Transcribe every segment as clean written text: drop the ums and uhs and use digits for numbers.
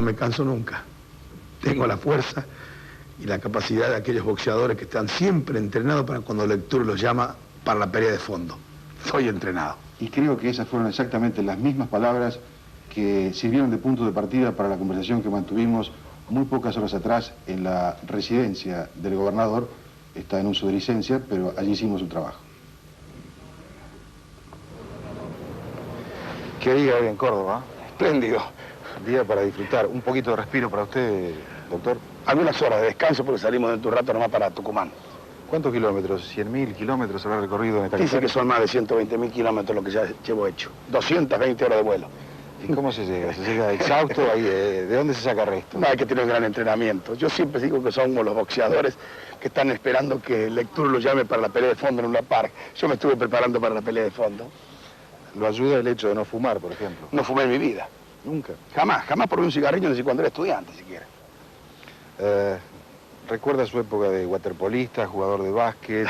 no me canso nunca. Tengo la fuerza y la capacidad de aquellos boxeadores que están siempre entrenados para cuando el Lectur los llama para la pelea de fondo. Soy entrenado. Y creo que esas fueron exactamente las mismas palabras que sirvieron de punto de partida para la conversación que mantuvimos muy pocas horas atrás en la residencia del gobernador. Está en uso de licencia, pero allí hicimos un trabajo. ¿Qué día hoy en Córdoba? Espléndido. Día para disfrutar. Un poquito de respiro para usted, doctor. Algunas horas de descanso porque salimos de un rato nomás para Tucumán. ¿Cuántos kilómetros? ¿100.000 kilómetros habrá recorrido en esta Dice carretera? que son más de 120.000 kilómetros lo que ya llevo hecho. 220 horas de vuelo. ¿Y cómo se llega? ¿Se llega exhausto? Ahí, ¿de dónde se saca resto? No, hay que tener un gran entrenamiento. Yo siempre digo que somos los boxeadores que están esperando que el Lectur los llame para la pelea de fondo en una park. Yo me estuve preparando para la pelea de fondo. ¿Lo ayuda el hecho de no fumar, por ejemplo? No fumé en mi vida. Nunca. Jamás probé un cigarrillo, ni cuando era estudiante siquiera. ¿Recuerda su época de waterpolista, jugador de básquet,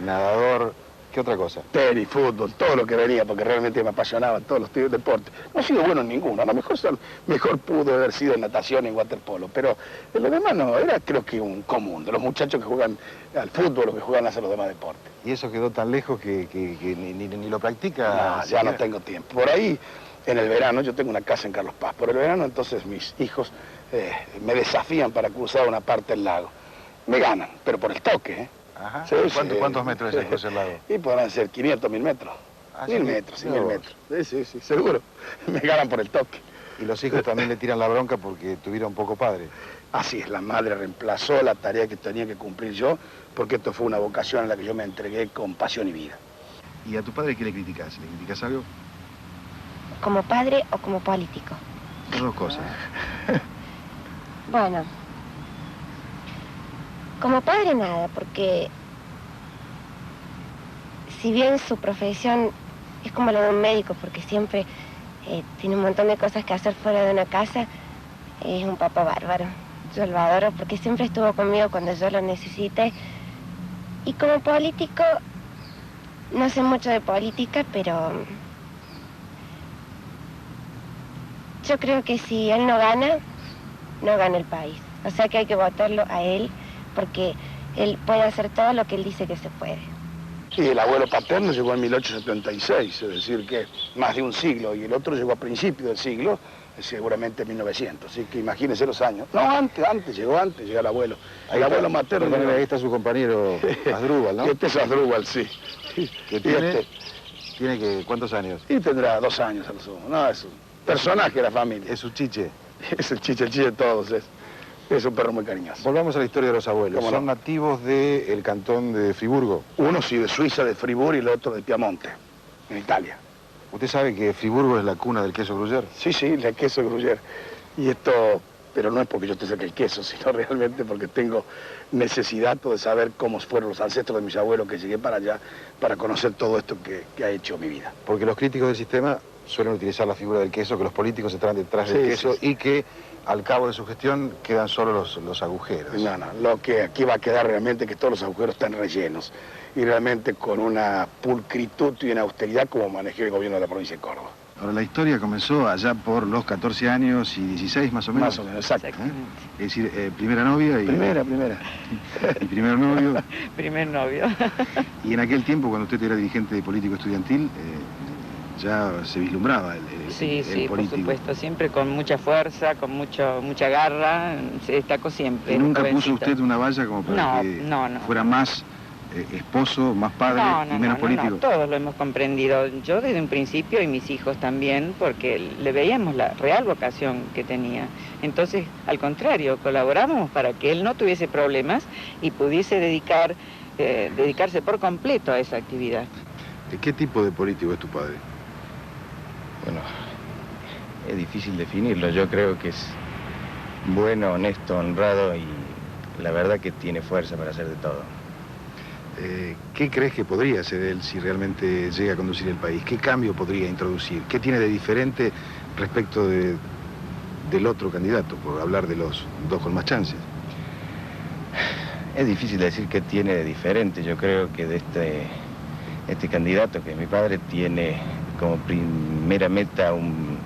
nadador? ¿Qué otra cosa? Tenis, fútbol, todo lo que venía, porque realmente me apasionaban todos los deportes. No he sido bueno en ninguno, a lo mejor pudo haber sido en natación y en waterpolo, pero en lo demás no, era creo que un común, de los muchachos que juegan al fútbol o que juegan a hacer los demás deportes. ¿Y eso quedó tan lejos que ni lo practica? No, ya no tengo tiempo. Por ahí, en el verano, yo tengo una casa en Carlos Paz, por el verano entonces mis hijos me desafían para cruzar una parte del lago. Me ganan, pero por el toque, ¿eh? Ajá. Sí, ¿Cuántos metros es el cruce del lago? Y podrán ser 500, 1000 metros. Ah, 1000 sí, metros, sí, mira 1000 vos. metros. Sí, seguro. Me ganan por el toque. Y los hijos también le tiran la bronca porque tuvieron poco padre. Así es, la madre reemplazó la tarea que tenía que cumplir yo, porque esto fue una vocación en la que yo me entregué con pasión y vida. ¿Y a tu padre qué le criticas? ¿Le criticas algo? ¿Como padre o como político? Las dos cosas. Bueno, como padre nada, porque si bien su profesión es como la de un médico, porque siempre tiene un montón de cosas que hacer fuera de una casa, es un papá bárbaro. Yo lo adoro porque siempre estuvo conmigo cuando yo lo necesité. Y como político, no sé mucho de política, pero yo creo que si él no gana, no gana el país. O sea que hay que votarlo a él, porque él puede hacer todo lo que él dice que se puede. Sí, el abuelo paterno llegó en 1876, es decir, que más de un siglo, y el otro llegó a principios del siglo, seguramente en 1900, así que imagínense los años. No, antes, llegó el abuelo. El abuelo materno. Ahí está su compañero Asdrúbal, ¿no? Este es Asdrúbal, sí. ¿Qué Y tiene? ¿Tiene que cuántos años? Y tendrá 2 años a lo sumo. No, es un personaje de la familia. Es su chiche. Es el chiche de todos, es un perro muy cariñoso. Volvamos a la historia de los abuelos. ¿Cómo no? Son nativos del cantón de Friburgo. Uno sí de Suiza, de Friburgo, y el otro de Piamonte, en Italia. ¿Usted sabe que Friburgo es la cuna del queso Gruyère? Sí, el queso Gruyère. Y esto, pero no es porque yo te saque el queso, sino realmente porque tengo necesidad de saber cómo fueron los ancestros de mis abuelos que llegué para allá, para conocer todo esto que ha hecho mi vida. Porque los críticos del sistema suelen utilizar la figura del queso, que los políticos están detrás del Sí, queso sí. y que al cabo de su gestión quedan solo los agujeros. No, lo que aquí va a quedar realmente es que todos los agujeros están rellenos y realmente con una pulcritud y una austeridad como manejé el gobierno de la provincia de Córdoba. Ahora, la historia comenzó allá por los 14 años y 16 más o menos. Más o menos, exacto. Es decir, primera novia y... Primera. Y primer novio. Primer novio. Y en aquel tiempo, cuando usted era dirigente político estudiantil, ya se vislumbraba el Sí, por político. supuesto, siempre con mucha fuerza, con mucha garra, se destacó siempre. ¿Y nunca puso jovencito. usted una valla como para que no. fuera más esposo, más padre y menos político? No, todos lo hemos comprendido. Yo desde un principio y mis hijos también, porque le veíamos la real vocación que tenía. Entonces, al contrario, colaboramos para que él no tuviese problemas y pudiese dedicarse por completo a esa actividad. ¿Qué tipo de político es tu padre? Bueno, es difícil definirlo. Yo creo que es bueno, honesto, honrado y la verdad que tiene fuerza para hacer de todo. ¿Qué crees que podría hacer él si realmente llega a conducir el país? ¿Qué cambio podría introducir? ¿Qué tiene de diferente respecto del otro candidato, por hablar de los dos con más chances? Es difícil decir qué tiene de diferente. Yo creo que de este candidato, que es mi padre, tiene como primera meta un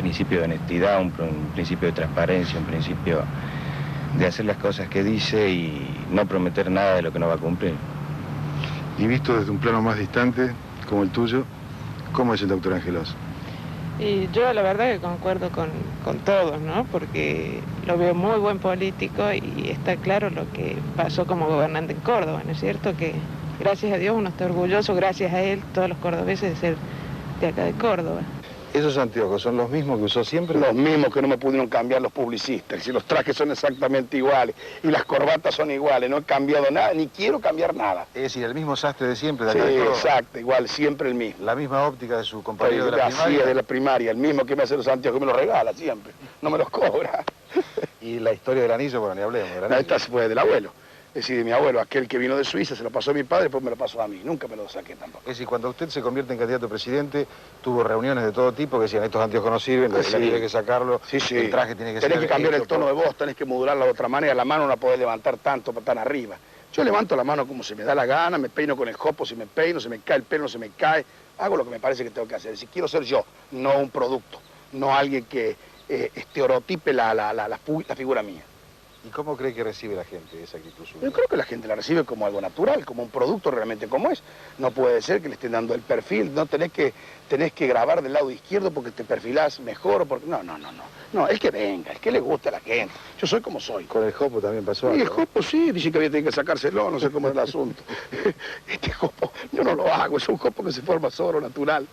principio de honestidad, un principio de transparencia, un principio de hacer las cosas que dice y no prometer nada de lo que no va a cumplir. Y visto desde un plano más distante, como el tuyo, ¿cómo es el doctor Angelos? Y yo la verdad que concuerdo con todos, ¿no? Porque lo veo muy buen político y está claro lo que pasó como gobernante en Córdoba, ¿no es cierto? Que gracias a Dios uno está orgulloso, gracias a él, todos los cordobeses, de ser de acá de Córdoba. ¿Esos anteojos son los mismos que usó siempre? Los mismos que no me pudieron cambiar los publicistas. Si los trajes son exactamente iguales y las corbatas son iguales, no he cambiado nada, ni quiero cambiar nada. Es decir, el mismo sastre de siempre, de Sí, acá de Córdoba. exacto, igual, siempre el mismo. La misma óptica de su compañero de la Así primaria. es, de la primaria, el mismo que me hace los anteojos, que me los regala siempre, no me los cobra. Y la historia del anillo, bueno, ni hablemos. Del anillo. Esta fue del abuelo. Es decir, de mi abuelo, aquel que vino de Suiza, se lo pasó a mi padre, después me lo pasó a mí. Nunca me lo saqué tampoco. Es decir, cuando usted se convierte en candidato a presidente, tuvo reuniones de todo tipo que decían, estos anteojos no sirven, el anillo hay que sacarlo, Sí, sí. el traje tiene que ser... Tenés que cambiar el hecho tono por- de voz, tenés que modularla de otra manera, la mano no la podés levantar tanto, tan arriba. Yo levanto la mano como se me da la gana, me peino con el jopo, si me peino, se me cae el pelo, no se me cae. Hago lo que me parece que tengo que hacer. Si quiero ser yo, no un producto, no alguien que estereotipe la figura mía. ¿Y cómo cree que recibe la gente esa actitud suya? Yo creo que la gente la recibe como algo natural, como un producto realmente como es. No puede ser que le estén dando el perfil, no tenés que grabar del lado izquierdo porque te perfilás mejor o porque... No. No, el que venga, el que le guste a la gente. Yo soy como soy. Con el jopo también pasó Y el algo, ¿no? jopo sí, dice que había que sacárselo, no sé cómo es el asunto. Este jopo yo no lo hago, es un jopo que se forma solo, natural.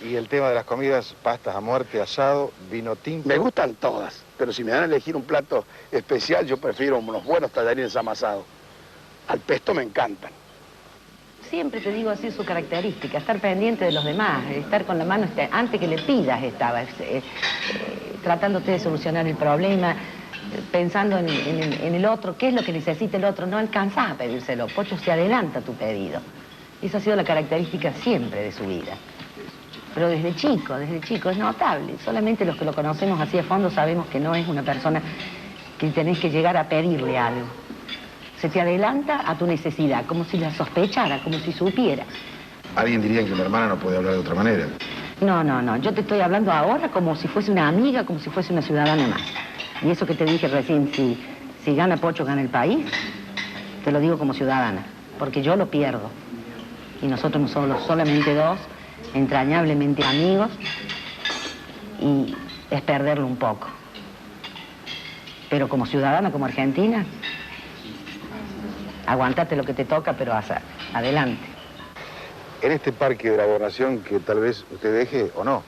Y el tema de las comidas, pastas a muerte, asado, vino tinto. Me gustan todas, pero si me dan a elegir un plato especial, yo prefiero unos buenos tallarines amasados. Al pesto me encantan. Siempre te digo así su característica, estar pendiente de los demás, estar con la mano, antes que le pidas estaba, tratándote de solucionar el problema, pensando en el otro, qué es lo que necesita el otro, no alcanzás a pedírselo, Pocho se adelanta a tu pedido. Y esa ha sido la característica siempre de su vida. Pero desde chico, es notable. Solamente los que lo conocemos así a fondo sabemos que no es una persona que tenés que llegar a pedirle algo. Se te adelanta a tu necesidad, como si la sospechara, como si supiera. Alguien diría que una hermana no puede hablar de otra manera. No, yo te estoy hablando ahora como si fuese una amiga, como si fuese una ciudadana más. Y eso que te dije recién, si gana Pocho, gana el país, te lo digo como ciudadana, porque yo lo pierdo. Y nosotros no somos solamente dos, entrañablemente amigos, y es perderlo un poco. Pero como ciudadana, como argentina, aguantate lo que te toca, pero adelante. En este parque de la gobernación que tal vez usted deje o no.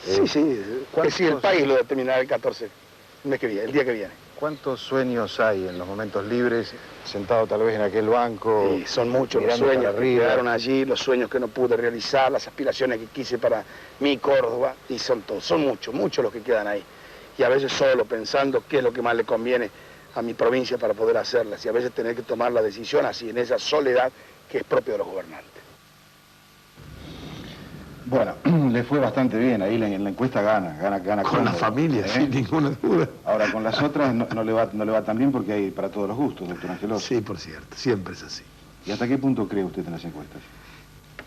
Sí, ¿cuántos- si el país lo determinará el 14, el mes que viene, el día que viene. ¿Cuántos sueños hay en los momentos libres, sentado tal vez en aquel banco? Y son muchos los mirando sueños para que arriba? quedaron allí, los sueños que no pude realizar, las aspiraciones que quise para mi Córdoba, y son todos, son muchos los que quedan ahí. Y a veces solo pensando qué es lo que más le conviene a mi provincia para poder hacerlas, y a veces tener que tomar la decisión así, en esa soledad que es propio de los gobernantes. Bueno, le fue bastante bien, ahí en la encuesta gana Con la cómodo, familia, ¿eh? sin ninguna duda. Ahora, con las otras no le va tan bien porque hay para todos los gustos, doctor Angelos. Sí, por cierto, siempre es así. ¿Y hasta qué punto cree usted en las encuestas?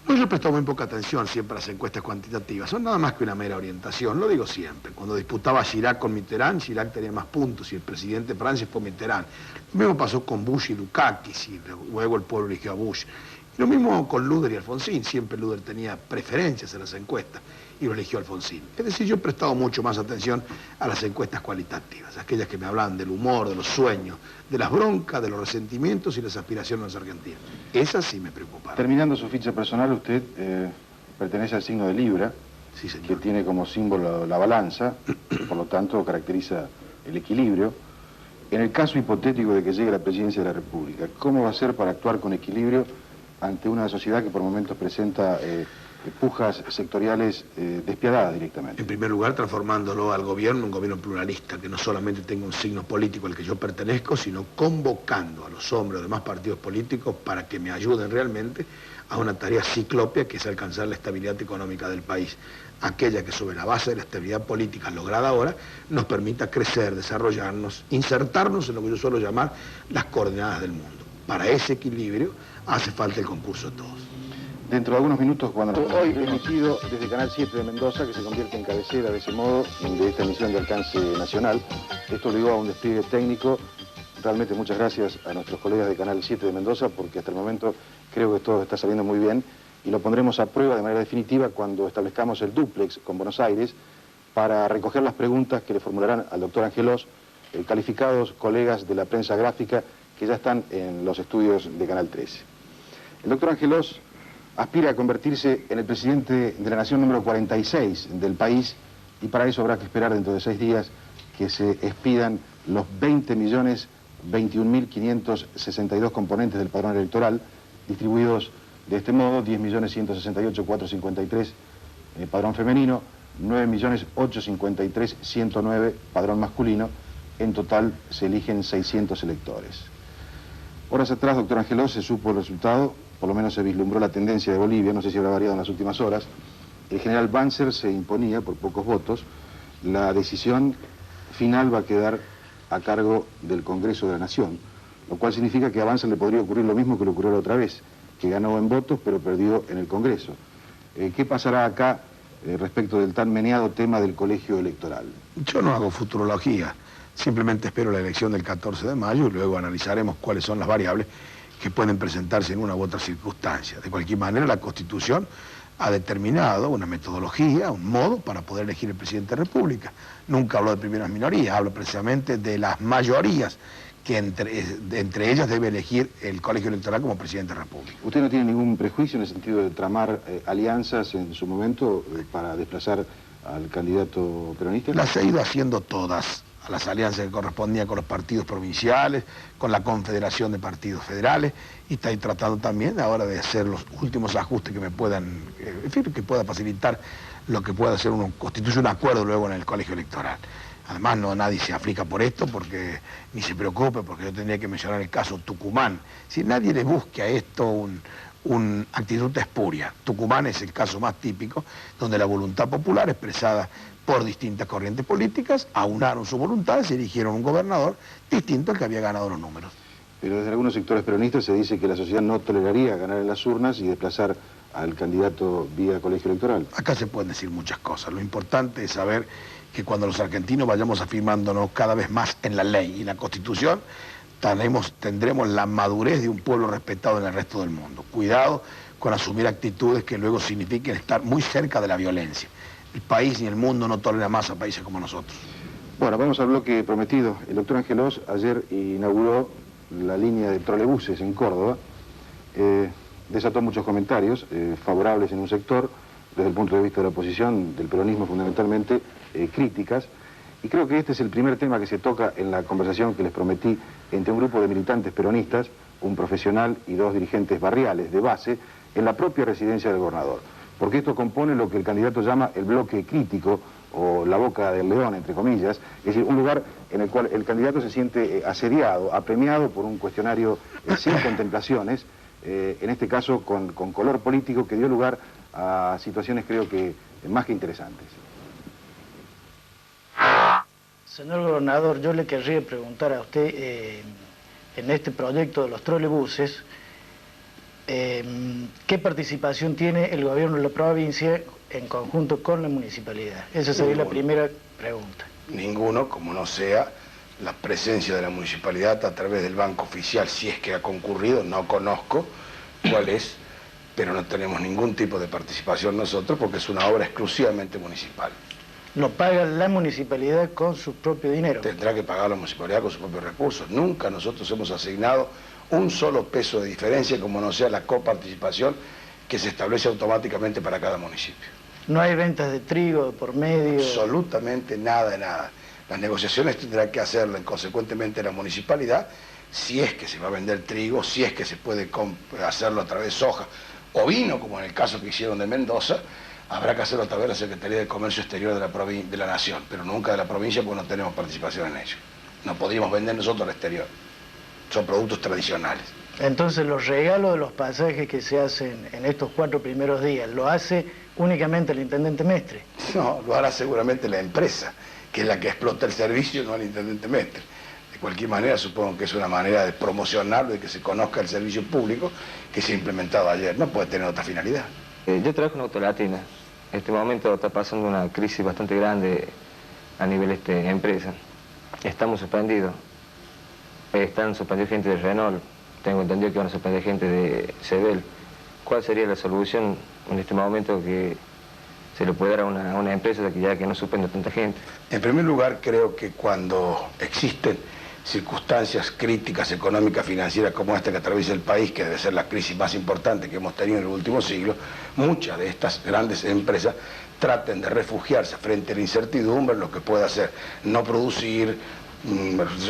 No, yo presto muy poca atención siempre a las encuestas cuantitativas, son nada más que una mera orientación, lo digo siempre. Cuando disputaba Chirac con Mitterrand, Chirac tenía más puntos y el presidente de Francia fue Mitterrand. Lo mismo pasó con Bush y Dukakis y luego el pueblo eligió a Bush. Y lo mismo con Luder y Alfonsín, siempre Luder tenía preferencias en las encuestas y lo eligió Alfonsín. Es decir, yo he prestado mucho más atención a las encuestas cualitativas, aquellas que me hablan del humor, de los sueños, de las broncas, de los resentimientos y las aspiraciones de los argentinos. Esas sí me preocupan. Terminando su ficha personal, usted pertenece al signo de Libra, Sí, señor. que tiene como símbolo la balanza, por lo tanto caracteriza el equilibrio. En el caso hipotético de que llegue a la presidencia de la República, ¿cómo va a ser para actuar con equilibrio ante una sociedad que por momentos presenta pujas sectoriales despiadadas directamente? En primer lugar, transformándolo al gobierno en un gobierno pluralista, que no solamente tenga un signo político al que yo pertenezco, sino convocando a los hombres de demás partidos políticos para que me ayuden realmente a una tarea ciclópea que es alcanzar la estabilidad económica del país. Aquella que sobre la base de la estabilidad política lograda ahora nos permita crecer, desarrollarnos, insertarnos en lo que yo suelo llamar las coordenadas del mundo. Para ese equilibrio hace falta el concurso de todos. Dentro de algunos minutos, cuando hoy emitido desde Canal 7 de Mendoza, que se convierte en cabecera de ese modo de esta emisión de alcance nacional. Esto obligó a un despliegue técnico. Realmente muchas gracias a nuestros colegas de Canal 7 de Mendoza, porque hasta el momento creo que todo está saliendo muy bien y lo pondremos a prueba de manera definitiva cuando establezcamos el dúplex con Buenos Aires para recoger las preguntas que le formularán al doctor Angelós calificados colegas de la prensa gráfica que ya están en los estudios de Canal 13. El doctor Angelós aspira a convertirse en el presidente de la nación número 46 del país y para eso habrá que esperar dentro de 6 días que se expidan los 20.021.562 componentes del padrón electoral, distribuidos de este modo: 10.168.453 padrón femenino, 9.853.109 padrón masculino. En total se eligen 600 electores. Horas atrás, doctor Angelós, se supo el resultado, por lo menos se vislumbró la tendencia de Bolivia, no sé si habrá variado en las últimas horas. El general Banzer se imponía por pocos votos. La decisión final va a quedar a cargo del Congreso de la Nación, lo cual significa que a Banzer le podría ocurrir lo mismo que le ocurrió la otra vez, que ganó en votos pero perdió en el Congreso. ¿Qué pasará acá respecto del tan meneado tema del colegio electoral? Yo no hago futurología, simplemente espero la elección del 14 de mayo y luego analizaremos cuáles son las variables que pueden presentarse en una u otra circunstancia. De cualquier manera, la Constitución ha determinado una metodología, un modo para poder elegir el presidente de la República. Nunca hablo de primeras minorías, hablo precisamente de las mayorías que entre ellas debe elegir el colegio electoral como presidente de la República. ¿Usted no tiene ningún prejuicio en el sentido de tramar alianzas en su momento para desplazar al candidato peronista? Las he ido haciendo todas, a las alianzas que correspondían con los partidos provinciales, con la Confederación de Partidos Federales, y estoy tratando también ahora de hacer los últimos ajustes que me puedan, en fin, que pueda facilitar lo que pueda hacer uno, constituye un acuerdo luego en el colegio electoral. Además, nadie se aflija por esto, porque ni se preocupe, porque yo tendría que mencionar el caso Tucumán. Si nadie le busque a esto una actitud espuria. Tucumán es el caso más típico, donde la voluntad popular expresada por distintas corrientes políticas aunaron su voluntad y se eligieron un gobernador distinto al que había ganado los números. Pero desde algunos sectores peronistas se dice que la sociedad no toleraría ganar en las urnas y desplazar al candidato vía colegio electoral. Acá se pueden decir muchas cosas. Lo importante es saber que cuando los argentinos vayamos afirmándonos cada vez más en la ley y en la Constitución, tendremos la madurez de un pueblo respetado en el resto del mundo. Cuidado con asumir actitudes que luego signifiquen estar muy cerca de la violencia. El país ni el mundo no tolera más a países como nosotros. Bueno, vamos al bloque prometido. El doctor Angelós ayer inauguró la línea de trolebuses en Córdoba. Desató muchos comentarios favorables en un sector, desde el punto de vista de la oposición, del peronismo fundamentalmente, críticas. Y creo que este es el primer tema que se toca en la conversación que les prometí entre un grupo de militantes peronistas, un profesional y 2 dirigentes barriales de base, en la propia residencia del gobernador. Porque esto compone lo que el candidato llama el bloque crítico, o la boca del león, entre comillas, es decir, un lugar en el cual el candidato se siente asediado, apremiado por un cuestionario sin contemplaciones, en este caso con color político, que dio lugar a situaciones, creo que, más que interesantes. Señor gobernador, yo le querría preguntar a usted, en este proyecto de los trolebuses, ¿qué participación tiene el gobierno de la provincia en conjunto con la municipalidad? Esa sería la primera pregunta. Ninguno, como no sea la presencia de la municipalidad a través del banco oficial, si es que ha concurrido, no conozco cuál es, pero no tenemos ningún tipo de participación nosotros porque es una obra exclusivamente municipal. ¿Lo paga la municipalidad con su propio dinero? Tendrá que pagar la municipalidad con sus propios recursos. Nunca nosotros hemos asignado un solo peso de diferencia, como no sea la coparticipación que se establece automáticamente para cada municipio. ¿No hay ventas de trigo por medio? Absolutamente nada de nada. Las negociaciones tendrá que hacerlas consecuentemente la municipalidad, si es que se va a vender trigo, si es que se puede hacerlo a través de soja o vino, como en el caso que hicieron de Mendoza, habrá que hacerlo a través de la Secretaría de Comercio Exterior de la Nación, pero nunca de la provincia porque no tenemos participación en ello. No podríamos vender nosotros al exterior. Son productos tradicionales. Entonces, los regalos de los pasajes que se hacen en estos 4 primeros días, ¿lo hace únicamente el intendente Mestre? No, lo hará seguramente la empresa, que es la que explota el servicio, no el intendente Mestre. cualquier manera supongo que es una manera de promocionarlo, de que se conozca el servicio público que se ha implementado ayer. No puede tener otra finalidad. Yo trabajo en Autolatina. En este momento está pasando una crisis bastante grande a nivel empresa. Estamos suspendidos. Están suspendidos gente de Renault. Tengo entendido que van a suspender gente de Sebel. ¿Cuál sería la solución en este momento que se le puede dar a una empresa que no suspenda tanta gente? En primer lugar, creo que cuando existen circunstancias críticas económicas, financieras como esta que atraviesa el país, que debe ser la crisis más importante que hemos tenido en el último siglo, muchas de estas grandes empresas traten de refugiarse frente a la incertidumbre, lo que pueda hacer no producir,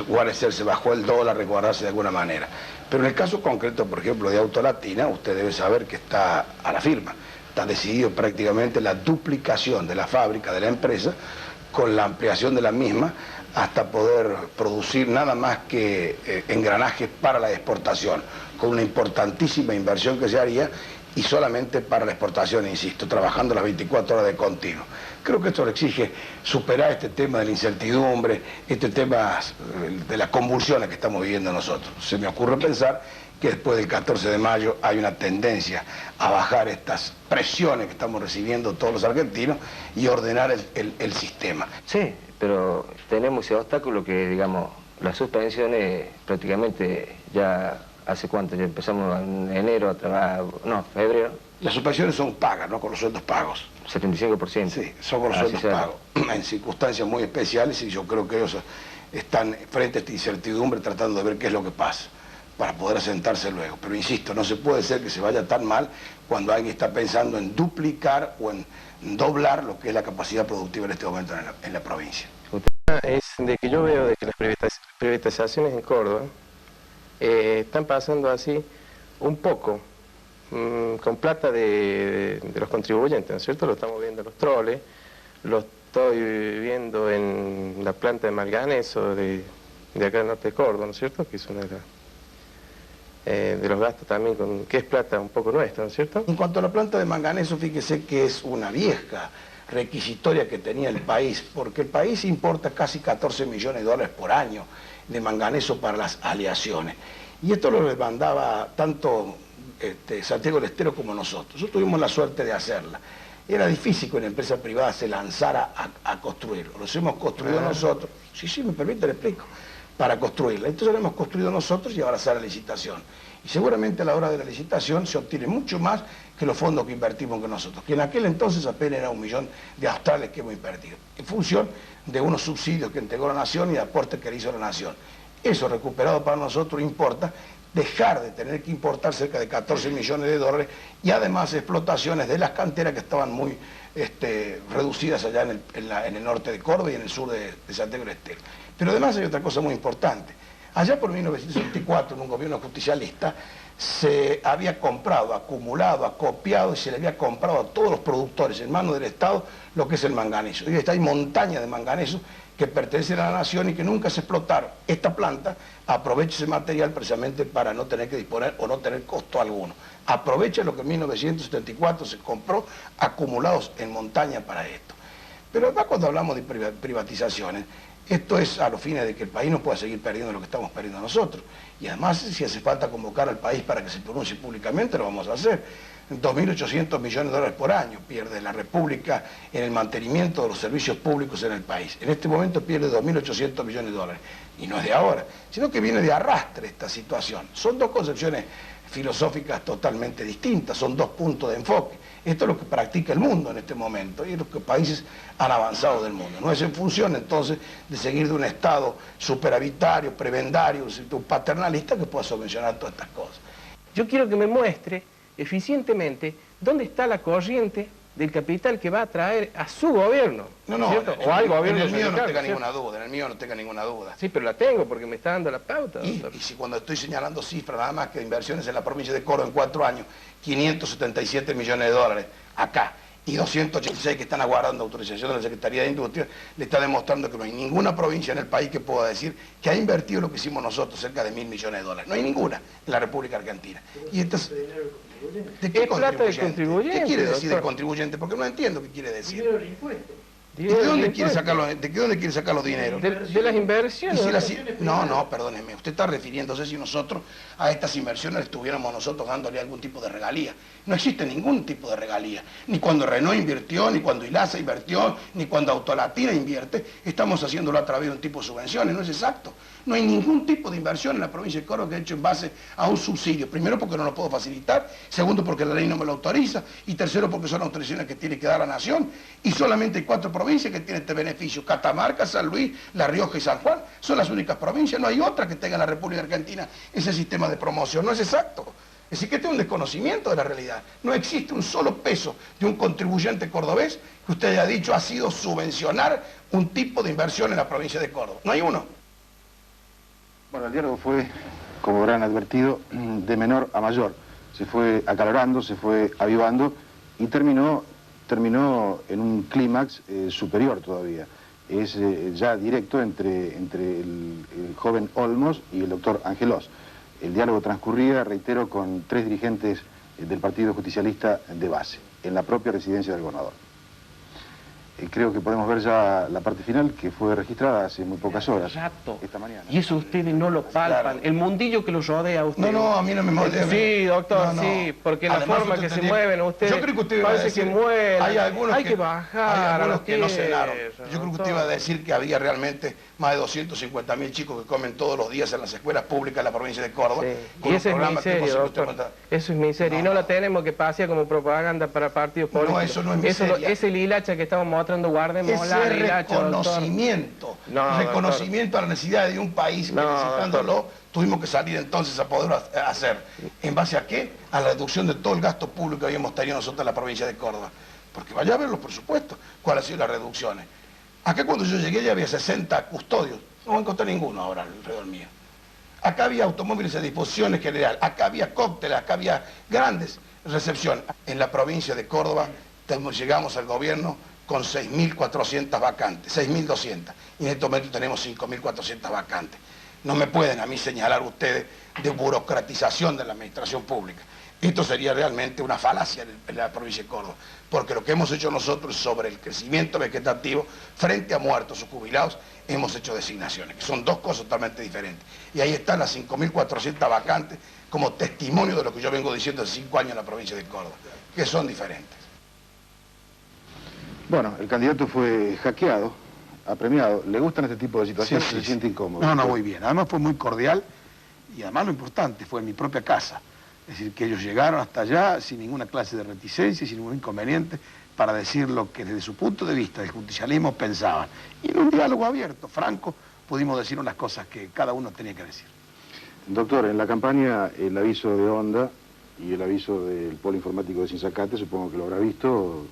guarecerse bajo el dólar, resguardarse de alguna manera. Pero en el caso concreto, por ejemplo, de Autolatina, usted debe saber que está a la firma. Está decidido prácticamente la duplicación de la fábrica, de la empresa, con la ampliación de la misma, hasta poder producir nada más que engranajes para la exportación, con una importantísima inversión que se haría y solamente para la exportación, insisto, trabajando las 24 horas de continuo. Creo que esto exige superar este tema de la incertidumbre, este tema de las convulsiones que estamos viviendo nosotros. Se me ocurre pensar que después del 14 de mayo hay una tendencia a bajar estas presiones que estamos recibiendo todos los argentinos y ordenar el sistema. Sí, pero tenemos ese obstáculo que, digamos, las suspensiones prácticamente ya hace cuánto, ya empezamos en enero a trabajar, no, febrero. Las suspensiones son pagas, ¿no? Con los sueldos pagos. 75%. Sí, son con los sueldos pagos, en circunstancias muy especiales, y yo creo que ellos están frente a esta incertidumbre tratando de ver qué es lo que pasa, para poder asentarse luego. Pero insisto, no se puede ser que se vaya tan mal cuando alguien está pensando en duplicar o en doblar lo que es la capacidad productiva en este momento en la provincia. Es de que yo veo de que las privatizaciones en Córdoba están pasando así un poco con plata de los contribuyentes, ¿no es cierto? Lo estamos viendo en los troles, lo estoy viendo en la planta de manganeso de acá del norte de Córdoba, ¿no es cierto? Que es una de los gastos también, que es plata un poco nuestra, ¿no es cierto? En cuanto a la planta de manganeso, fíjese que es una vieja requisitoria que tenía el país, porque el país importa casi 14 millones de dólares por año de manganeso para las aleaciones. Y esto lo demandaba tanto Santiago del Estero como nosotros. Nosotros tuvimos la suerte de hacerla. Era difícil que una empresa privada se lanzara a construirlo. Los hemos construido nosotros. Sí, me permite, le explico. Para construirla. Entonces lo hemos construido nosotros y ahora sale a licitación. Y seguramente a la hora de la licitación se obtiene mucho más que los fondos que invertimos que nosotros, que en aquel entonces apenas era $1 millón de australes que hemos invertido, en función de unos subsidios que entregó la Nación y de aportes que le hizo la Nación. Eso recuperado para nosotros importa dejar de tener que importar cerca de 14 millones de dólares y además explotaciones de las canteras que estaban muy reducidas allá en el norte de Córdoba y en el sur de Santiago del Estero. Pero además hay otra cosa muy importante. Allá por 1964, en un gobierno justicialista, se había comprado, acumulado, acopiado y se le había comprado a todos los productores en manos del Estado lo que es el manganeso. Y hay montañas de manganeso que pertenecen a la Nación y que nunca se explotaron. Esta planta aprovecha ese material precisamente para no tener que disponer o no tener costo alguno. Aprovecha lo que en 1974 se compró acumulados en montaña para esto. Pero además cuando hablamos de privatizaciones, esto es a los fines de que el país no pueda seguir perdiendo lo que estamos perdiendo nosotros. Y además, si hace falta convocar al país para que se pronuncie públicamente, lo vamos a hacer. 2.800 millones de dólares por año pierde la República en el mantenimiento de los servicios públicos en el país. En este momento pierde 2.800 millones de dólares. Y no es de ahora, sino que viene de arrastre esta situación. Son dos concepciones filosóficas totalmente distintas, son dos puntos de enfoque. Esto es lo que practica el mundo en este momento y es lo que países han avanzado del mundo. No es en función entonces de seguir de un Estado superavitario, prebendario, un paternalista que pueda subvencionar todas estas cosas. Yo quiero que me muestre eficientemente dónde está la corriente del capital que va a traer a su gobierno. No, ¿cierto? O al gobierno. En el mío no tenga ninguna duda, en el mío no tenga ninguna duda. Sí, pero la tengo porque me está dando la pauta. Y si cuando estoy señalando cifras, nada más que de inversiones en la provincia de Córdoba en 4 años, 577 millones de dólares acá, y 286 que están aguardando autorización de la Secretaría de Industria, le está demostrando que no hay ninguna provincia en el país que pueda decir que ha invertido lo que hicimos nosotros, cerca de 1.000 millones de dólares. No hay ninguna en la República Argentina. Y entonces, ¿de qué plata del contribuyente? ¿Qué quiere decir doctor? de contribuyente? Porque no entiendo qué quiere decir. Dinero del impuesto. ¿Y de dónde quiere sacar los dineros? De las inversiones. No, perdóneme. Usted está refiriéndose si nosotros a estas inversiones estuviéramos nosotros dándole algún tipo de regalía. No existe ningún tipo de regalía. Ni cuando Renault invirtió, ni cuando Ilasa invirtió, ni cuando Autolatina invierte. Estamos haciéndolo a través de un tipo de subvenciones. No es exacto. No hay ningún tipo de inversión en la provincia de Córdoba que hecho en base a un subsidio. Primero, porque no lo puedo facilitar. Segundo, porque la ley no me lo autoriza. Y tercero, porque son autorizaciones que tiene que dar la nación. Y solamente hay 4 provincias que tienen este beneficio. Catamarca, San Luis, La Rioja y San Juan. Son las únicas provincias. No hay otra que tenga en la República Argentina ese sistema de promoción. No es exacto. Es decir, que este es un desconocimiento de la realidad. No existe un solo peso de un contribuyente cordobés que usted haya dicho ha sido subvencionar un tipo de inversión en la provincia de Córdoba. No hay uno. Bueno, el diálogo fue, como habrán advertido, de menor a mayor. Se fue acalorando, se fue avivando y terminó en un clímax superior todavía. Es ya directo entre el joven Olmos y el doctor Angelós. El diálogo transcurría, reitero, con 3 dirigentes del Partido Justicialista de base, en la propia residencia del gobernador. Creo que podemos ver ya la parte final, que fue registrada hace muy pocas horas, esta mañana. Y eso ustedes no lo palpan, claro. El mundillo que los rodea a ustedes. No, a mí no me molesta. Sí, doctor, sí, porque la forma que se mueven ustedes, yo creo que usted iba parece a decir, que mueven, hay que bajar. Hay algunos que no cenaron. Yo creo que usted iba a decir que había realmente más de 250.000 chicos que comen todos los días en las escuelas públicas de la provincia de Córdoba. Sí. Y eso es miseria, doctor. Eso es miseria. Y no la tenemos que pasear como propaganda para partidos políticos. No, eso no es miseria. Ese hilacha que estamos mostrando, guardemos la hilacha, reconocimiento. Reconocimiento a la necesidad de un país que necesitándolo, tuvimos que salir entonces a poder hacer. ¿En base a qué? A la reducción de todo el gasto público que habíamos tenido nosotros en la provincia de Córdoba. Porque vaya a ver los presupuestos, cuáles han sido las reducciones. Acá cuando yo llegué ya había 60 custodios, no encontré ninguno ahora alrededor mío. Acá había automóviles a disposición general, acá había cócteles, acá había grandes recepciones. En la provincia de Córdoba llegamos al gobierno con 6.400 vacantes, 6.200. Y en este momento tenemos 5.400 vacantes. No me pueden a mí señalar ustedes de burocratización de la administración pública. Esto sería realmente una falacia en la provincia de Córdoba, porque lo que hemos hecho nosotros sobre el crecimiento vegetativo frente a muertos o jubilados, hemos hecho designaciones, que son 2 cosas totalmente diferentes. Y ahí están las 5.400 vacantes como testimonio de lo que yo vengo diciendo hace 5 años en la provincia de Córdoba, que son diferentes. Bueno, el candidato fue hackeado, apremiado. ¿Le gustan este tipo de situaciones? Sí. ¿Se siente incómodo? No, muy bien. Además fue muy cordial y además lo importante fue en mi propia casa. Es decir, que ellos llegaron hasta allá sin ninguna clase de reticencia, sin ningún inconveniente, para decir lo que desde su punto de vista del justicialismo pensaban. Y en un diálogo abierto, franco, pudimos decir unas cosas que cada uno tenía que decir. Doctor, en la campaña el aviso de Onda y el aviso del Polo Informático de Sinzacate, supongo que lo habrá visto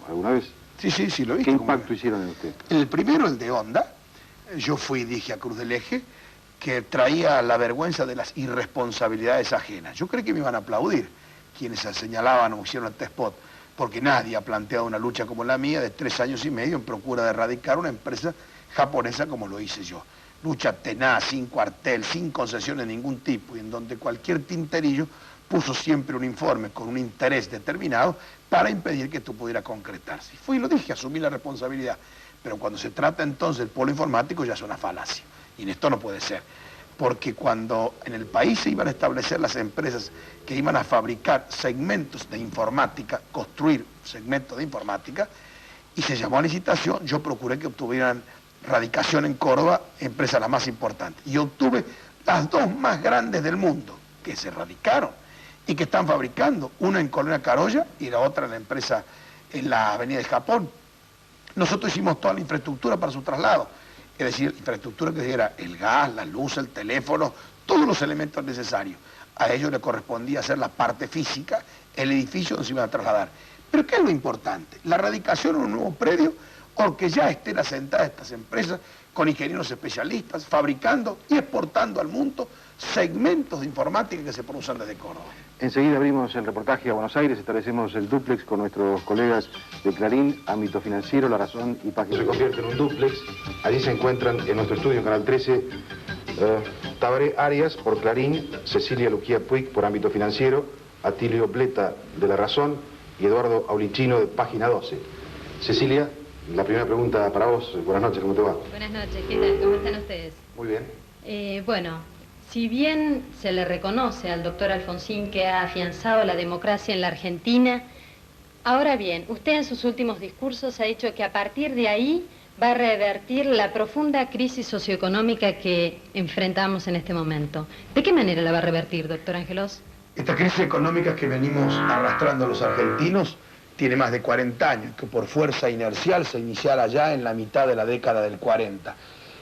alguna vez. Sí, lo he visto. ¿Qué impacto hicieron en usted? El primero, el de Onda. Yo fui y dije a Cruz del Eje que traía la vergüenza de las irresponsabilidades ajenas. Yo creí que me iban a aplaudir quienes señalaban o hicieron el spot, porque nadie ha planteado una lucha como la mía de 3 años y medio en procura de erradicar una empresa japonesa como lo hice yo. Lucha tenaz, sin cuartel, sin concesiones de ningún tipo, y en donde cualquier tinterillo puso siempre un informe con un interés determinado para impedir que esto pudiera concretarse. Y fui y lo dije, asumí la responsabilidad. Pero cuando se trata entonces del polo informático ya es una falacia. Y en esto no puede ser. Porque cuando en el país se iban a establecer las empresas que iban a fabricar segmentos de informática, construir segmentos de informática, y se llamó a licitación, yo procuré que obtuvieran radicación en Córdoba, empresas las más importantes. Y obtuve las 2 más grandes del mundo, que se radicaron y que están fabricando, una en Colonia Carolla y la otra en la empresa en la Avenida del Japón. Nosotros hicimos toda la infraestructura para su traslado, es decir, infraestructura que era el gas, la luz, el teléfono, todos los elementos necesarios. A ellos les correspondía hacer la parte física, el edificio donde se iban a trasladar. Pero ¿qué es lo importante? La radicación en un nuevo predio, o que ya estén asentadas estas empresas con ingenieros especialistas, fabricando y exportando al mundo segmentos de informática que se producen desde Córdoba. Enseguida abrimos el reportaje a Buenos Aires, establecemos el dúplex con nuestros colegas de Clarín, Ámbito Financiero, La Razón y Página. Se convierte en un dúplex. Allí se encuentran en nuestro estudio, en Canal 13, Tabaré Arias por Clarín, Cecilia Luquía Puig por Ámbito Financiero, Atilio Bleta de La Razón y Eduardo Aulichino de Página 12. Cecilia. La primera pregunta para vos. Buenas noches, ¿cómo te va? Buenas noches, ¿qué tal? ¿Cómo están ustedes? Muy bien. Bueno, si bien se le reconoce al doctor Alfonsín que ha afianzado la democracia en la Argentina, ahora bien, usted en sus últimos discursos ha dicho que a partir de ahí va a revertir la profunda crisis socioeconómica que enfrentamos en este momento. ¿De qué manera la va a revertir, doctor Angelos? Esta crisis económica que venimos arrastrando los argentinos tiene más de 40 años, que por fuerza inercial se iniciara ya en la mitad de la década del 40.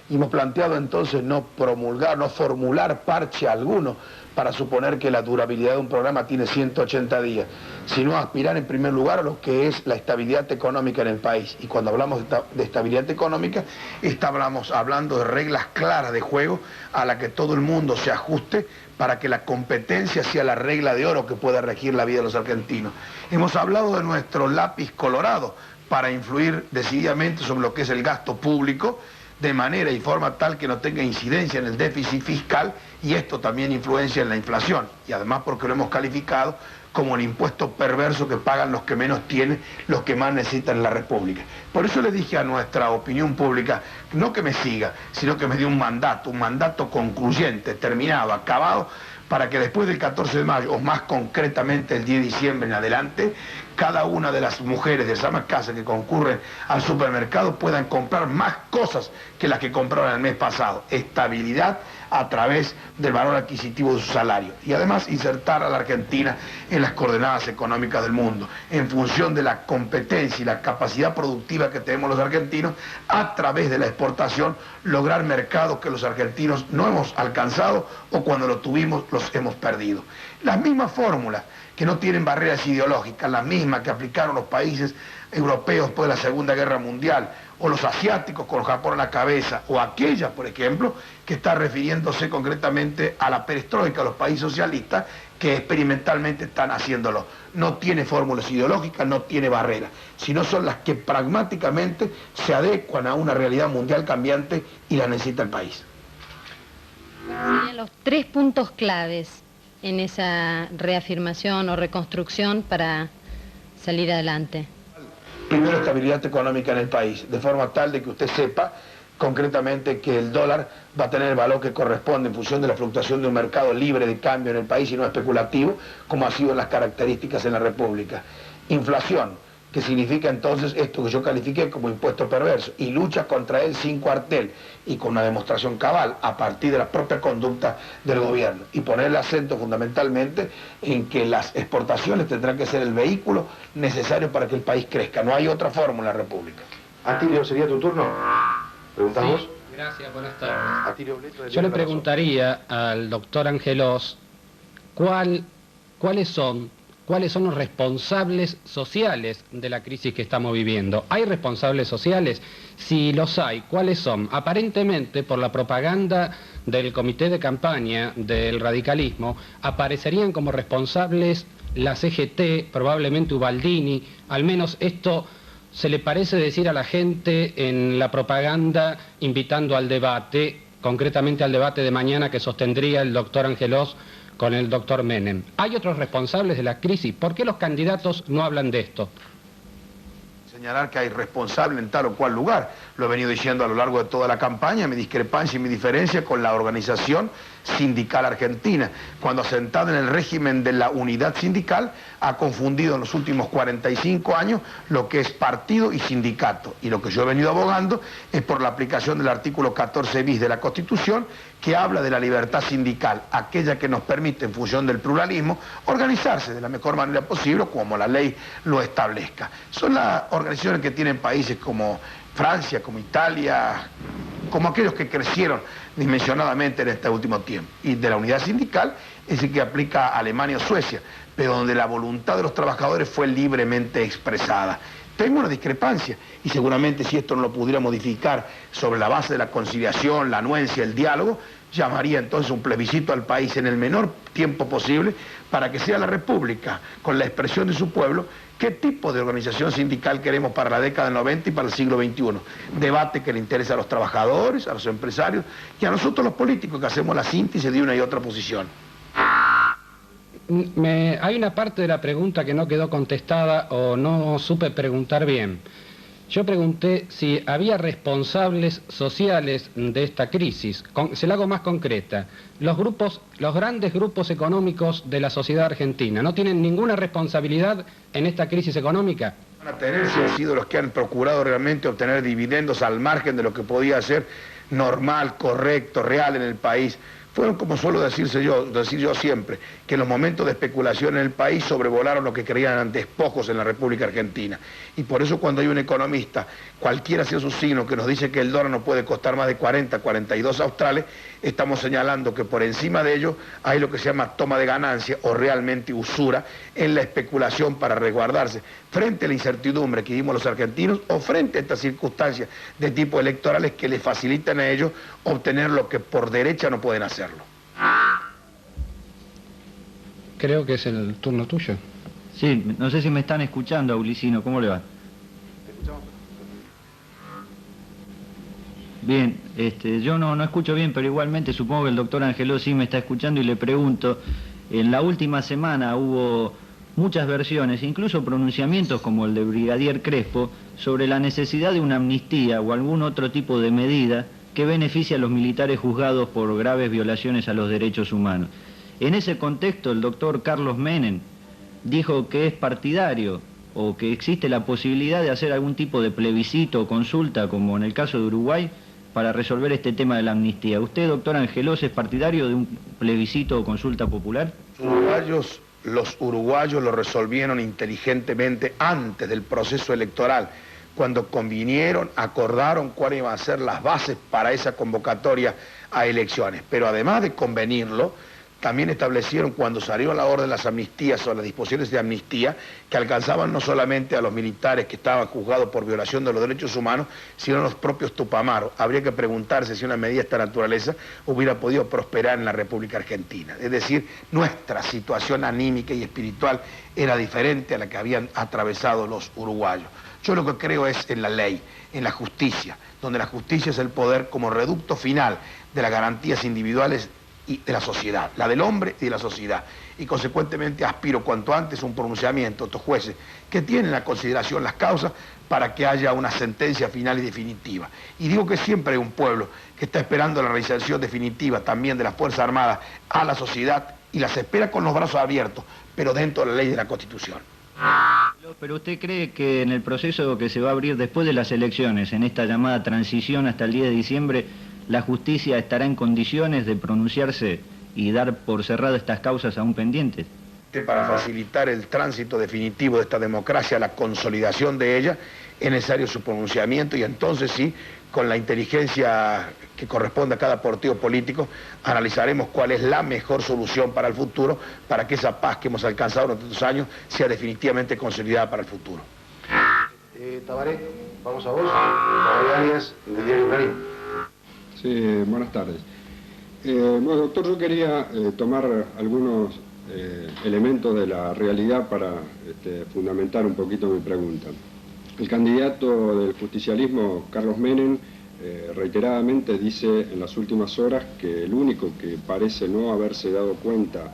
Y hemos planteado entonces no promulgar, no formular parche alguno para suponer que la durabilidad de un programa tiene 180 días, sino aspirar en primer lugar a lo que es la estabilidad económica en el país. Y cuando hablamos de estabilidad económica, estamos hablando de reglas claras de juego a la que todo el mundo se ajuste para que la competencia sea la regla de oro que pueda regir la vida de los argentinos. Hemos hablado de nuestro lápiz colorado para influir decididamente sobre lo que es el gasto público, de manera y forma tal que no tenga incidencia en el déficit fiscal, y esto también influencia en la inflación, y además porque lo hemos calificado como el impuesto perverso que pagan los que menos tienen, los que más necesitan en la República. Por eso le dije a nuestra opinión pública, no que me siga, sino que me dé un mandato concluyente, terminado, acabado, para que después del 14 de mayo, o más concretamente el 10 de diciembre en adelante, cada una de las mujeres de esa casa que concurren al supermercado puedan comprar más cosas que las que compraron el mes pasado. Estabilidad a través del valor adquisitivo de su salario. Y además insertar a la Argentina en las coordenadas económicas del mundo, en función de la competencia y la capacidad productiva que tenemos los argentinos, a través de la exportación, lograr mercados que los argentinos no hemos alcanzado, o cuando lo tuvimos los hemos perdido. Las mismas fórmulas que no tienen barreras ideológicas, las mismas que aplicaron los países europeos después de la Segunda Guerra Mundial, o los asiáticos con Japón a la cabeza, o aquella, por ejemplo, que está refiriéndose concretamente a la perestroika, los países socialistas, que experimentalmente están haciéndolo. No tiene fórmulas ideológicas, no tiene barreras, sino son las que pragmáticamente se adecuan a una realidad mundial cambiante y la necesita el país. Serían los 3 puntos claves en esa reafirmación o reconstrucción para salir adelante. Primero, estabilidad económica en el país, de forma tal de que usted sepa concretamente que el dólar va a tener el valor que corresponde en función de la fluctuación de un mercado libre de cambio en el país y no especulativo, como ha sido las características en la República. Inflación, que significa entonces esto que yo califiqué como impuesto perverso, y lucha contra él sin cuartel y con una demostración cabal a partir de la propia conducta del gobierno, y poner el acento fundamentalmente en que las exportaciones tendrán que ser el vehículo necesario para que el país crezca. No hay otra fórmula en la República. Atilio, ¿sería tu turno? ¿Preguntamos? Sí, gracias, buenas tardes. Yo le preguntaría al doctor Angelos cuáles son los responsables sociales de la crisis que estamos viviendo. ¿Hay responsables sociales? Si los hay, ¿cuáles son? Aparentemente, por la propaganda del comité de campaña del radicalismo, aparecerían como responsables la CGT, probablemente Ubaldini, al menos esto se le parece decir a la gente en la propaganda invitando al debate, concretamente al debate de mañana que sostendría el doctor Angelos con el doctor Menem. ¿Hay otros responsables de la crisis? ¿Por qué los candidatos no hablan de esto? Señalar que hay responsable en tal o cual lugar. Lo he venido diciendo a lo largo de toda la campaña, mi discrepancia y mi diferencia con la organización sindical argentina, cuando asentada en el régimen de la unidad sindical, ha confundido en los últimos 45 años lo que es partido y sindicato. Y lo que yo he venido abogando es por la aplicación del artículo 14 bis de la Constitución, que habla de la libertad sindical, aquella que nos permite, en función del pluralismo, organizarse de la mejor manera posible, como la ley lo establezca. Son las organizaciones que tienen países como Francia, como Italia, como aquellos que crecieron dimensionadamente en este último tiempo. Y de la unidad sindical es el que aplica a Alemania o Suecia, pero donde la voluntad de los trabajadores fue libremente expresada. Tengo una discrepancia, y seguramente si esto no lo pudiera modificar sobre la base de la conciliación, la anuencia, el diálogo, llamaría entonces un plebiscito al país en el menor tiempo posible para que sea la República, con la expresión de su pueblo, qué tipo de organización sindical queremos para la década del 90 y para el siglo XXI. Debate que le interesa a los trabajadores, a los empresarios y a nosotros los políticos, que hacemos la síntesis de una y otra posición. Hay una parte de la pregunta que no quedó contestada o no supe preguntar bien. Yo pregunté si había responsables sociales de esta crisis. Se la hago más concreta. Los grandes grupos económicos de la sociedad argentina, ¿no tienen ninguna responsabilidad en esta crisis económica? Van a tener si han sido los que han procurado realmente obtener dividendos al margen de lo que podía ser normal, correcto, real en el país. Fueron, como suelo decir yo siempre, que en los momentos de especulación en el país sobrevolaron lo que creían eran despojos en la República Argentina. Y por eso cuando hay un economista, cualquiera sea su signo, que nos dice que el dólar no puede costar más de 40, 42 australes, estamos señalando que por encima de ello hay lo que se llama toma de ganancia o realmente usura en la especulación para resguardarse frente a la incertidumbre que vivimos los argentinos o frente a estas circunstancias de tipo electorales que les facilitan a ellos obtener lo que por derecha no pueden hacerlo. Creo que es el turno tuyo. Sí, no sé si me están escuchando, Aulicino, ¿cómo le va? Bien, yo no escucho bien, pero igualmente supongo que el doctor Angeló sí me está escuchando y le pregunto, en la última semana hubo muchas versiones, incluso pronunciamientos como el de Brigadier Crespo, sobre la necesidad de una amnistía o algún otro tipo de medida que beneficie a los militares juzgados por graves violaciones a los derechos humanos. En ese contexto, el doctor Carlos Menem dijo que es partidario o que existe la posibilidad de hacer algún tipo de plebiscito o consulta, como en el caso de Uruguay, para resolver este tema de la amnistía. ¿Usted, doctor Angelós, es partidario de un plebiscito o consulta popular? Los uruguayos lo resolvieron inteligentemente antes del proceso electoral, cuando convinieron, acordaron cuáles iban a ser las bases para esa convocatoria a elecciones. Pero además de convenirlo, también establecieron cuando salió la orden de las amnistías o las disposiciones de amnistía que alcanzaban no solamente a los militares que estaban juzgados por violación de los derechos humanos, sino a los propios tupamaros. Habría que preguntarse si una medida de esta naturaleza hubiera podido prosperar en la República Argentina. Es decir, nuestra situación anímica y espiritual era diferente a la que habían atravesado los uruguayos. Yo lo que creo es en la ley, en la justicia, donde la justicia es el poder como reducto final de las garantías individuales y de la sociedad, la del hombre y de la sociedad. Y consecuentemente aspiro cuanto antes a un pronunciamiento de estos jueces que tienen a consideración las causas para que haya una sentencia final y definitiva. Y digo que siempre hay un pueblo que está esperando la realización definitiva también de las Fuerzas Armadas a la sociedad y las espera con los brazos abiertos, pero dentro de la ley de la Constitución. Pero ¿usted cree que en el proceso que se va a abrir después de las elecciones, en esta llamada transición hasta el 10 de diciembre, la justicia estará en condiciones de pronunciarse y dar por cerrado estas causas aún pendientes? Para facilitar el tránsito definitivo de esta democracia, la consolidación de ella, es necesario su pronunciamiento y entonces sí, con la inteligencia que corresponde a cada partido político, analizaremos cuál es la mejor solución para el futuro, para que esa paz que hemos alcanzado durante estos años sea definitivamente consolidada para el futuro. Tabaré, vamos a vos. Tabaré Arias, del diario Clarín. Sí, buenas tardes. Bueno, doctor, yo quería tomar algunos elementos de la realidad para fundamentar un poquito mi pregunta. El candidato del justicialismo, Carlos Menem, reiteradamente dice en las últimas horas que el único que parece no haberse dado cuenta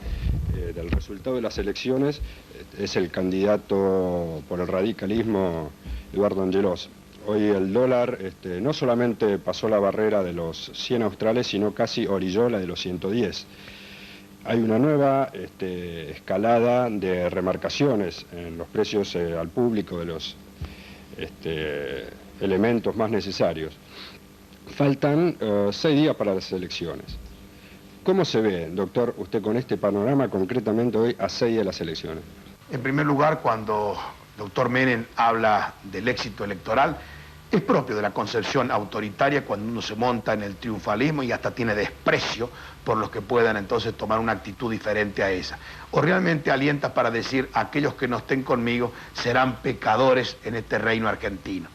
del resultado de las elecciones es el candidato por el radicalismo, Eduardo Angelós. Hoy el dólar no solamente pasó la barrera de los 100 australes, sino casi orilló la de los 110. Hay una nueva escalada de remarcaciones en los precios al público de los elementos más necesarios. Faltan 6 días para las elecciones. ¿Cómo se ve, doctor, usted con este panorama concretamente hoy a 6 días de las elecciones? En primer lugar, cuando el doctor Menem habla del éxito electoral, es propio de la concepción autoritaria cuando uno se monta en el triunfalismo y hasta tiene desprecio por los que puedan entonces tomar una actitud diferente a esa. O realmente alienta para decir, aquellos que no estén conmigo serán pecadores en este reino argentino.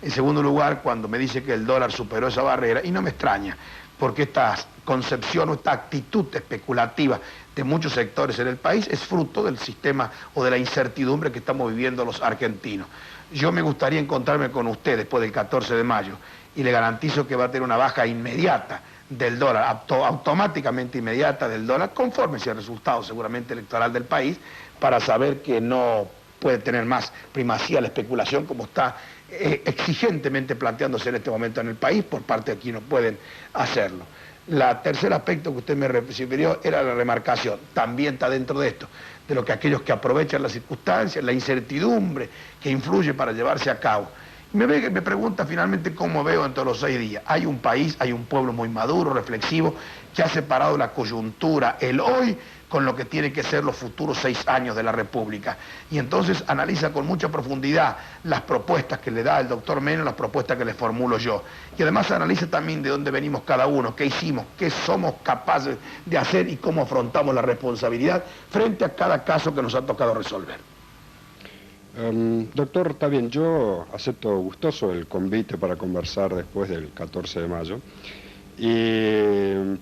En segundo lugar, cuando me dice que el dólar superó esa barrera, y no me extraña, porque esta concepción o esta actitud especulativa de muchos sectores en el país es fruto del sistema o de la incertidumbre que estamos viviendo los argentinos. Yo me gustaría encontrarme con usted después del 14 de mayo y le garantizo que va a tener una baja inmediata del dólar, automáticamente inmediata del dólar, conforme sea el resultado seguramente electoral del país, para saber que no puede tener más primacía la especulación como está exigentemente planteándose en este momento en el país por parte de quienes pueden hacerlo. La tercer aspecto que usted me refirió era la remarcación, también está dentro de esto, de lo que aquellos que aprovechan las circunstancias, la incertidumbre que influye para llevarse a cabo. Me pregunta finalmente cómo veo en todos los 6 días. Hay un país, hay un pueblo muy maduro, reflexivo, que ha separado la coyuntura, el hoy, con lo que tiene que ser los futuros 6 años de la República. Y entonces analiza con mucha profundidad las propuestas que le da el doctor Menem, las propuestas que le formulo yo. Y además analiza también de dónde venimos cada uno, qué hicimos, qué somos capaces de hacer y cómo afrontamos la responsabilidad frente a cada caso que nos ha tocado resolver. Doctor, está bien, yo acepto gustoso el convite para conversar después del 14 de mayo,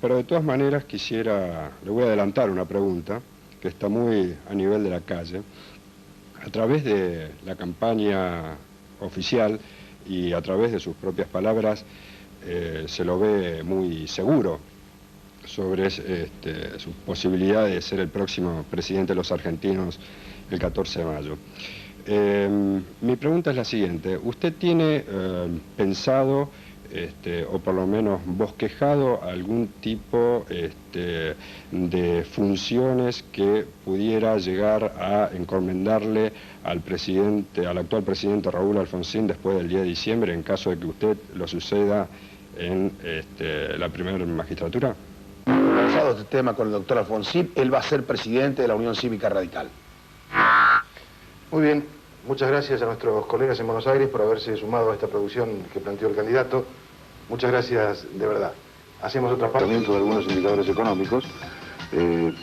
pero de todas maneras le voy a adelantar una pregunta que está muy a nivel de la calle. A través de la campaña oficial y a través de sus propias palabras se lo ve muy seguro sobre su posibilidad de ser el próximo presidente de los argentinos el 14 de mayo. Mi pregunta es la siguiente. ¿Usted tiene pensado, o por lo menos bosquejado, algún tipo de funciones que pudiera llegar a encomendarle al actual presidente Raúl Alfonsín después del 10 de diciembre, en caso de que usted lo suceda en la primera magistratura? Lanzado este tema con el doctor Alfonsín, él va a ser presidente de la Unión Cívica Radical. Muy bien, muchas gracias a nuestros colegas en Buenos Aires por haberse sumado a esta producción que planteó el candidato. Muchas gracias de verdad. Hacemos otra parte de algunos indicadores económicos,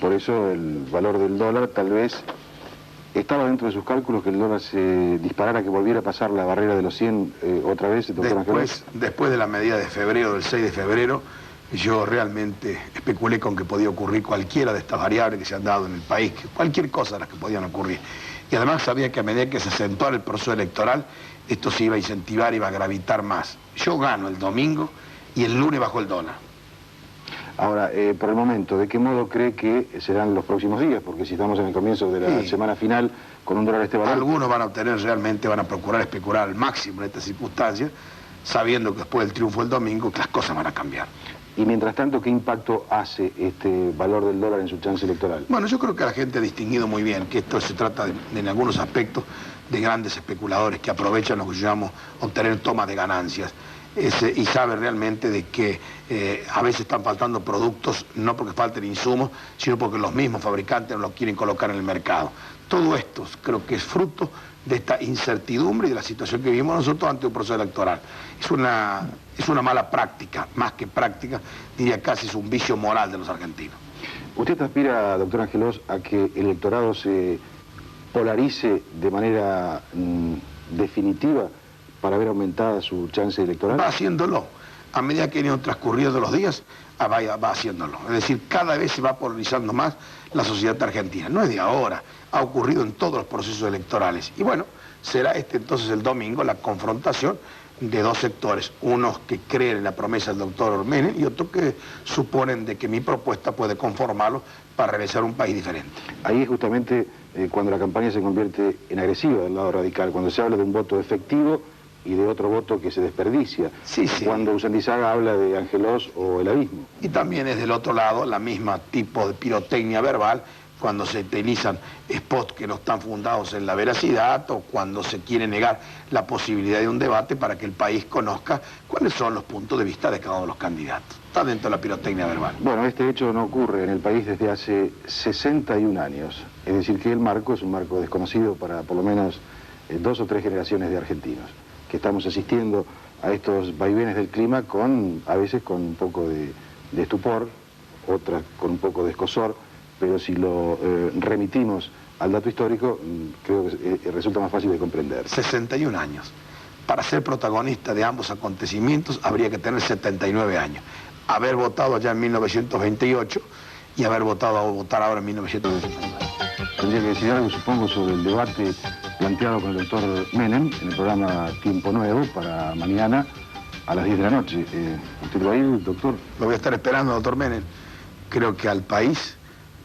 por eso el valor del dólar tal vez estaba dentro de sus cálculos que el dólar se disparara, que volviera a pasar la barrera de los 100 otra vez, doctor Ángelos. Después de la medida de febrero, del 6 de febrero, yo realmente especulé con que podía ocurrir cualquiera de estas variables que se han dado en el país, cualquier cosa de las que podían ocurrir. Y además sabía que a medida que se acentuara el proceso electoral, esto se iba a incentivar, iba a gravitar más. Yo gano el domingo y el lunes bajó el dólar. Ahora, por el momento, ¿de qué modo cree que serán los próximos días? Porque si estamos en el comienzo de la semana final con un dólar a este valor... Algunos van a obtener realmente, van a procurar especular al máximo en estas circunstancias, sabiendo que después del triunfo del domingo que las cosas van a cambiar. Y mientras tanto, ¿qué impacto hace este valor del dólar en su chance electoral? Bueno, yo creo que la gente ha distinguido muy bien que esto se trata en algunos aspectos de grandes especuladores que aprovechan lo que yo llamo obtener tomas de ganancias. Y sabe realmente de que a veces están faltando productos, no porque falten insumos, sino porque los mismos fabricantes no los quieren colocar en el mercado. Todo esto creo que es fruto de esta incertidumbre y de la situación que vivimos nosotros ante un proceso electoral. Es una mala práctica, más que práctica, diría casi es un vicio moral de los argentinos. ¿Usted aspira, doctor Ángelos, a que el electorado se polarice de manera definitiva para ver aumentada su chance electoral? Va haciéndolo. A medida que vienen transcurriendo los días, va haciéndolo. Es decir, cada vez se va polarizando más la sociedad argentina. No es de ahora, ha ocurrido en todos los procesos electorales. Y bueno, será entonces el domingo la confrontación de dos sectores, unos que creen en la promesa del doctor Menem y otros que suponen de que mi propuesta puede conformarlo para realizar un país diferente. Ahí es justamente cuando la campaña se convierte en agresiva del lado radical, cuando se habla de un voto efectivo y de otro voto que se desperdicia. Sí. Cuando Usandizaga habla de Ángelos o el abismo. Y también es del otro lado la misma tipo de pirotecnia verbal, cuando se utilizan spots que no están fundados en la veracidad o cuando se quiere negar la posibilidad de un debate para que el país conozca cuáles son los puntos de vista de cada uno de los candidatos. Está dentro de la pirotecnia verbal. Bueno, este hecho no ocurre en el país desde hace 61 años. Es decir, que el marco es un marco desconocido para por lo menos 2 o 3 generaciones de argentinos, que estamos asistiendo a estos vaivenes del clima a veces con un poco de estupor, otras con un poco de escozor, pero si lo remitimos al dato histórico, creo que resulta más fácil de comprender. 61 años. Para ser protagonista de ambos acontecimientos habría que tener 79 años. Haber votado allá en 1928 y haber votar ahora en 1929. Tendría que decir algo, supongo, sobre el debate planteado con el doctor Menem en el programa Tiempo Nuevo para mañana a las 10 de la noche. ¿Usted lo va a ir, doctor? Lo voy a estar esperando, doctor Menem. Creo que al país,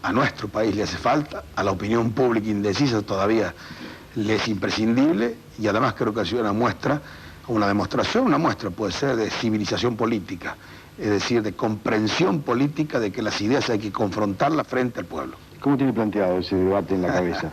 a nuestro país le hace falta, a la opinión pública indecisa todavía le es imprescindible y además creo que ha sido una muestra, una demostración, una muestra puede ser de civilización política, es decir, de comprensión política de que las ideas hay que confrontarlas frente al pueblo. ¿Cómo tiene planteado ese debate en la cabeza?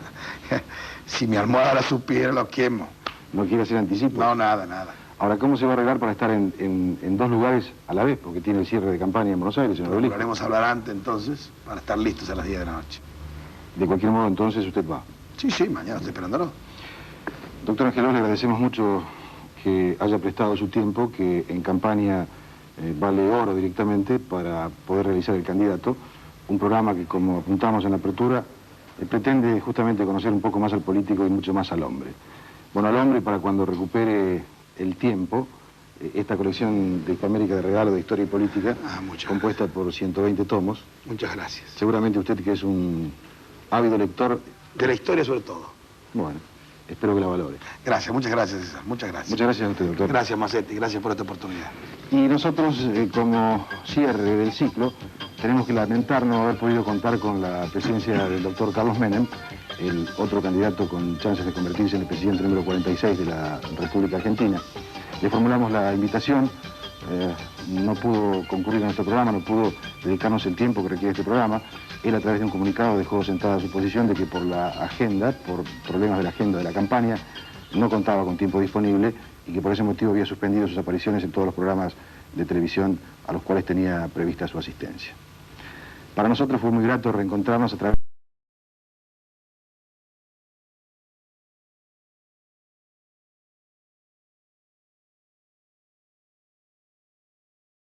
Si mi almohada la supiera, lo quemo. ¿No quiere hacer anticipo? No, nada, nada. Ahora, ¿cómo se va a arreglar para estar en dos lugares a la vez? Porque tiene el cierre de campaña en Buenos Aires, señor Obelisco. Procuraremos hablar antes, entonces, para estar listos a las 10 de la noche. De cualquier modo, entonces, usted va. Sí, sí, mañana estoy esperándolo. Doctor Angelós, le agradecemos mucho que haya prestado su tiempo, que en campaña vale oro directamente para poder realizar el candidato. Un programa que, como apuntamos en la apertura, pretende justamente conocer un poco más al político y mucho más al hombre. Bueno, al hombre para cuando recupere el tiempo, esta colección de Hispamérica de regalo de historia y política, compuesta por 120 tomos. Muchas gracias. Seguramente usted, que es un ávido lector... De la historia sobre todo. Bueno, espero que la valore. Gracias, muchas gracias, César, muchas gracias. Muchas gracias a usted, doctor. Gracias, Macetti, gracias por esta oportunidad. Y nosotros, como cierre del ciclo, tenemos que lamentar no haber podido contar con la presencia del doctor Carlos Menem, el otro candidato con chances de convertirse en el presidente número 46 de la República Argentina. Le formulamos la invitación, no pudo concurrir a nuestro programa, no pudo dedicarnos el tiempo que requiere este programa. Él, a través de un comunicado, dejó sentada a su posición de que por la agenda, por problemas de la agenda de la campaña, no contaba con tiempo disponible y que por ese motivo había suspendido sus apariciones en todos los programas de televisión a los cuales tenía prevista su asistencia. Para nosotros fue muy grato reencontrarnos a través